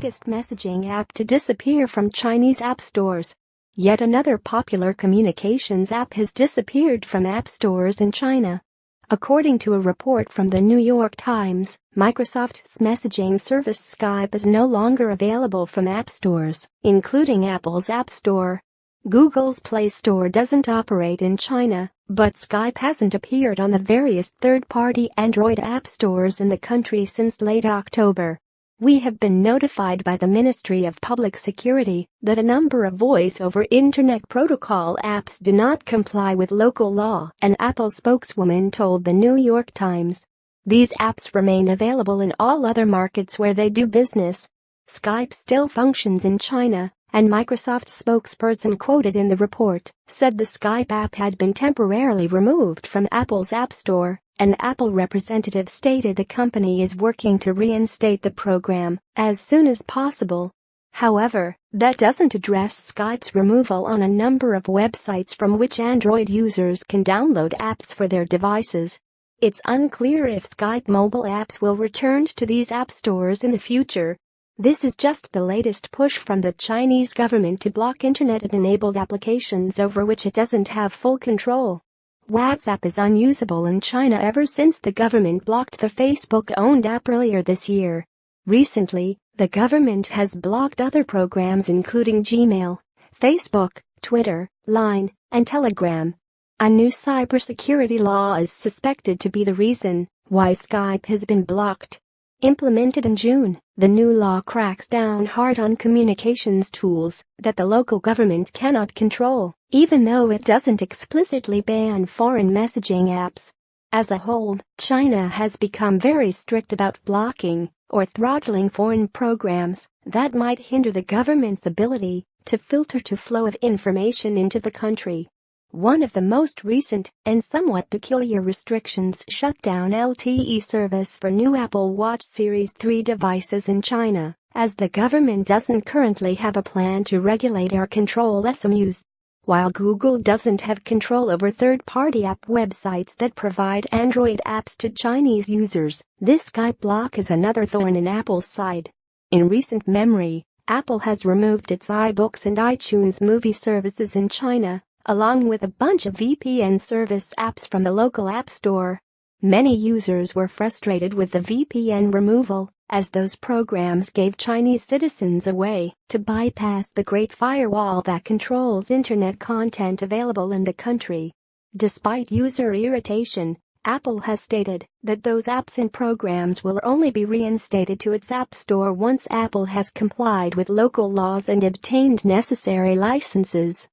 biggest messaging app to disappear from Chinese app stores. Yet another popular communications app has disappeared from app stores in China. According to a report from the New York Times, Microsoft's messaging service Skype is no longer available from app stores, including Apple's App Store. Google's Play Store doesn't operate in China, but Skype hasn't appeared on the various third-party Android app stores in the country since late October. We have been notified by the Ministry of Public Security that a number of voice-over Internet Protocol apps do not comply with local law, an Apple spokeswoman told the New York Times. These apps remain available in all other markets where they do business. Skype still functions in China, and Microsoft's spokesperson quoted in the report said the Skype app had been temporarily removed from Apple's App Store. An Apple representative stated the company is working to reinstate the program as soon as possible. However, that doesn't address Skype's removal on a number of websites from which Android users can download apps for their devices. It's unclear if Skype mobile apps will return to these app stores in the future. This is just the latest push from the Chinese government to block internet-enabled applications over which it doesn't have full control. WhatsApp is unusable in China ever since the government blocked the Facebook-owned app earlier this year. Recently, the government has blocked other programs including Gmail, Facebook, Twitter, Line, and Telegram. A new cybersecurity law is suspected to be the reason why Skype has been blocked. Implemented in June, the new law cracks down hard on communications tools that the local government cannot control, even though it doesn't explicitly ban foreign messaging apps. As a whole, China has become very strict about blocking or throttling foreign programs that might hinder the government's ability to filter the flow of information into the country. One of the most recent and somewhat peculiar restrictions shut down LTE service for new Apple Watch Series 3 devices in China, as the government doesn't currently have a plan to regulate or control SMUs. While Google doesn't have control over third-party app websites that provide Android apps to Chinese users, this Skype block is another thorn in Apple's side. In recent memory, Apple has removed its iBooks and iTunes movie services in China, along with a bunch of VPN service apps from the local app store. Many users were frustrated with the VPN removal, as those programs gave Chinese citizens a way to bypass the Great Firewall that controls internet content available in the country. Despite user irritation, Apple has stated that those apps and programs will only be reinstated to its App Store once Apple has complied with local laws and obtained necessary licenses.